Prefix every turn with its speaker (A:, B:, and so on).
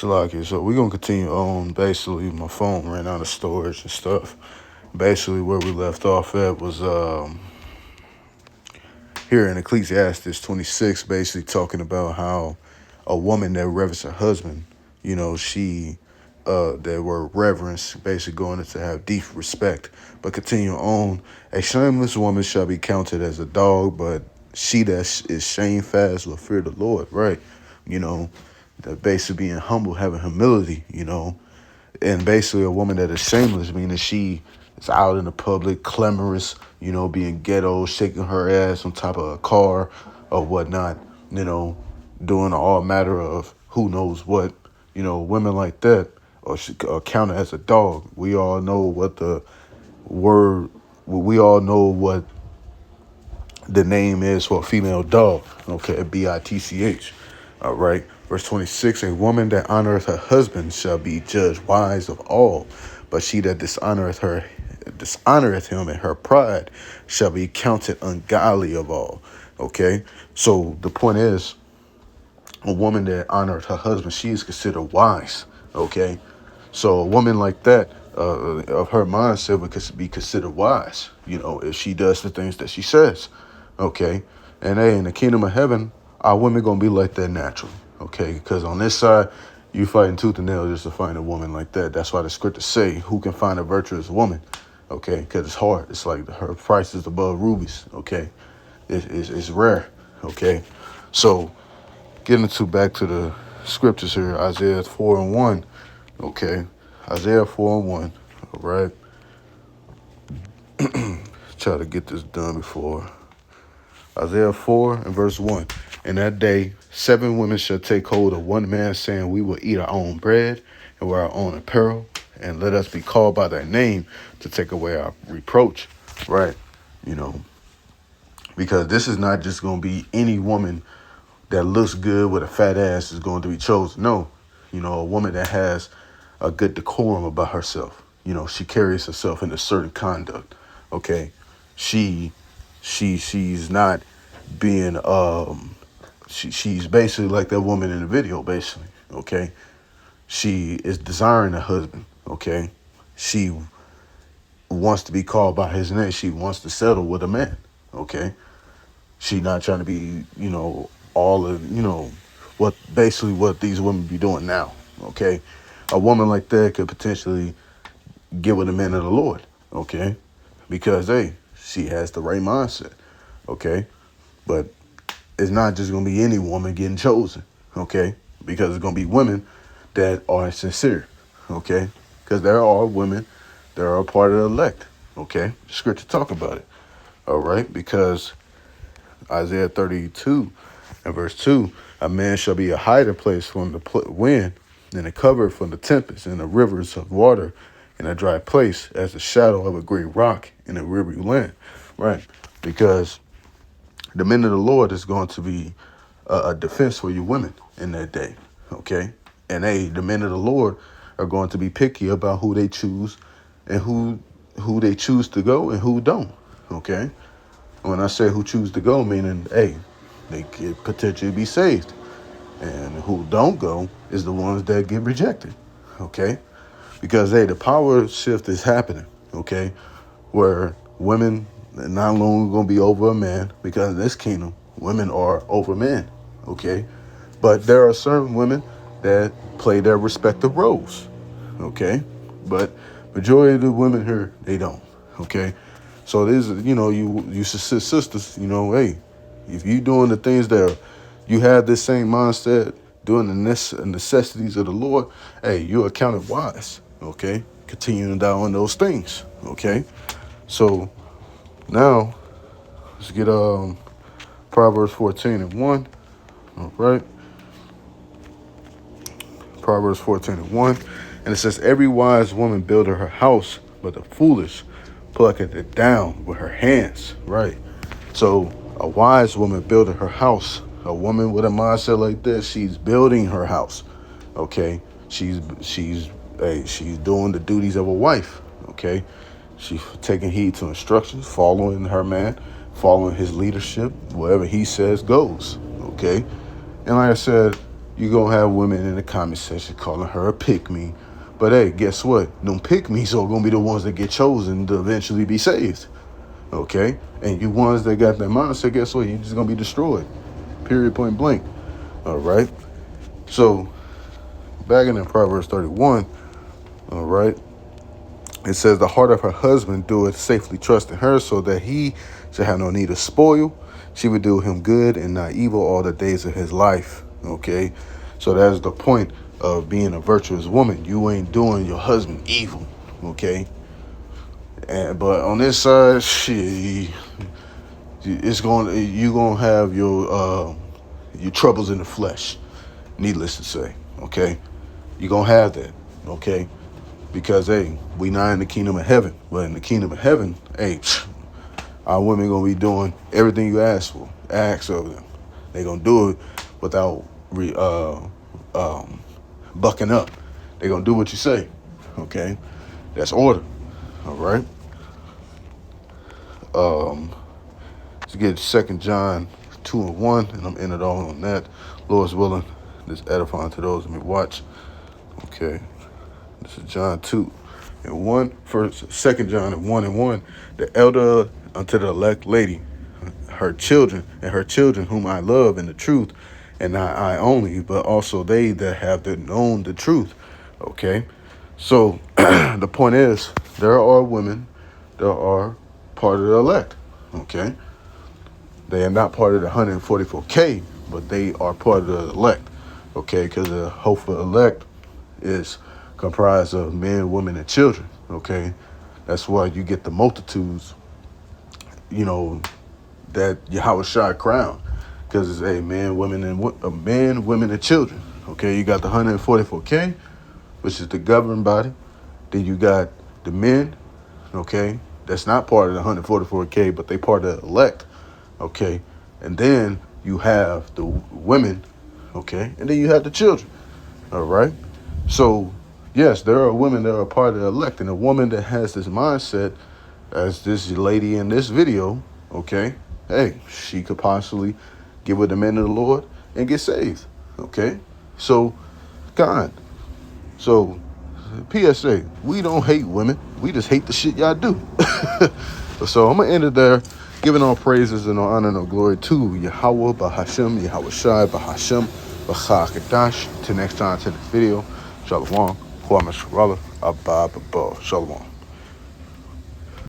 A: Salaki. So we're gonna continue on. Basically, my phone ran out of storage and stuff. Basically, where we left off at was here in Ecclesiastes 26, basically talking about how a woman that reverence her husband, she that word reverence, basically going into have deep respect. But continue on, a shameless woman shall be counted as a dog, but she that is shamefast will fear the Lord, right? You know, that basically being humble, having humility, and basically a woman that is shameless, meaning she is out in the public, clamorous, being ghetto, shaking her ass on top of a car or whatnot, you know, doing all matter of who knows what, women like that are counted as a dog. We all know what the word, we all know what the name is for a female dog, okay, bitch. All right. Verse 26, a woman that honoreth her husband shall be judged wise of all, but she that dishonoreth him in her pride shall be counted ungodly of all. Okay. So the point is, a woman that honoreth her husband, she is considered wise. Okay. So a woman like that, of her mindset would be considered wise, if she does the things that she says. Okay. And hey, in the kingdom of heaven, our women gonna be like that naturally. Okay. Because on this side, you fighting tooth and nail just to find a woman like that. That's why the scriptures say, who can find a virtuous woman? Okay. Because it's hard. It's like her price is above rubies. Okay. It's rare. Okay. So getting back to the scriptures here, Isaiah 4:1. Okay. Isaiah 4:1. All right. Try to get this done before. Isaiah 4:1. In that day, 7 women shall take hold of one man, saying, we will eat our own bread and wear our own apparel, and let us be called by thy name to take away our reproach. Right. Because this is not just going to be any woman that looks good with a fat ass is going to be chosen. No, a woman that has a good decorum about herself. She carries herself in a certain conduct. Okay. She's not being she's basically like that woman in the video, basically. Okay. She is desiring a husband. Okay. She wants to be called by his name. She wants to settle with a man. Okay. She not trying to be, all of, what these women be doing now. Okay. A woman like that could potentially get with a man of the Lord. Okay. Because, hey, she has the right mindset. Okay. But it's not just going to be any woman getting chosen. Okay. Because it's going to be women that are sincere. Okay. Because there are women that are a part of the elect. Okay. Scripture talk about it. All right. Because Isaiah 32:2, a man shall be a hiding place from the wind, and a cover from the tempest, and the rivers of water in a dry place, as the shadow of a great rock in a weary land. Right. Because the men of the Lord is going to be a defense for you women in that day. Okay. And the men of the Lord are going to be picky about who they choose and who they choose to go and who don't. Okay. When I say who choose to go, meaning, they could potentially be saved. And who don't go is the ones that get rejected. Okay. Because, the power shift is happening. Okay. Where women are not long going to be over a man, because in this kingdom, women are over men. Okay. But there are certain women that play their respective roles. Okay. But majority of the women here, they don't. Okay. So there's, you sisters, if you doing the things that you have this same mindset, doing the necessities of the Lord, you're accounted wise. Okay. Continuing down on those things. Okay. So now let's get Proverbs 14:1. All right. Proverbs 14:1. And it says, every wise woman buildeth her house, but the foolish plucketh it down with her hands. Right. So a wise woman buildeth her house. A woman with a mindset like this, she's building her house. Okay. She's doing the duties of a wife. Okay. She's taking heed to instructions, following her man, following his leadership. Whatever he says goes. Okay. And like I said, You're going to have women in the comment section calling her a pick-me. But hey, guess what? Them pick-me's are going to be the ones that get chosen to eventually be saved. Okay? And you ones that got that mindset, guess what? You're just going to be destroyed. Period, point blank. All right? So, back in Proverbs 31, all right, it says, the heart of her husband doeth safely trust in her, so that he shall have no need of spoil. She would do him good and not evil all the days of his life. Okay? So that's the point of being a virtuous woman. You ain't doing your husband evil. Okay? But on this side, shit, you gonna have your troubles in the flesh, needless to say. Okay? You gonna have that. Okay? Because, hey, we not in the kingdom of heaven. But in the kingdom of heaven, hey, our women going to be doing everything you ask of them. They going to do it without bucking up. They going to do what you say. Okay? That's order. All right? Let's get 2 John 2:1, and I'm ending it all on that. Lord's willing, this edifying to those who may watch. Okay. This is John 2:1. First, 2 John 1:1. The elder unto the elect lady, her children whom I love in the truth, and not I only, but also they that have known the truth. Okay, so the point is, there are women that are part of the elect. Okay, they are not part of the 144K, but they are part of the elect. Okay, because the hopeful elect is comprised of men, women, and children. Okay, that's why you get the multitudes, that Yahweh Shai crown, because it's a man, women, and children. Okay, you got the 144K, which is the governing body. Then you got the men. Okay, that's not part of the 144K, but they part of the elect. Okay, and then you have the women. Okay, and then you have the children. All right, so yes, there are women that are part of the elect, and a woman that has this mindset, as this lady in this video, okay, hey, she could possibly get with the men of the Lord and get saved. Okay, so God, so PSA, we don't hate women, we just hate the shit y'all do. So I'm gonna end it there, giving all praises and all honor and all glory to Yahweh Bahashem, Yahweh Shai Bahashem, Bachakadash. Till next time to the video, Shalom. Kwame Sharala, Abba, Shalom.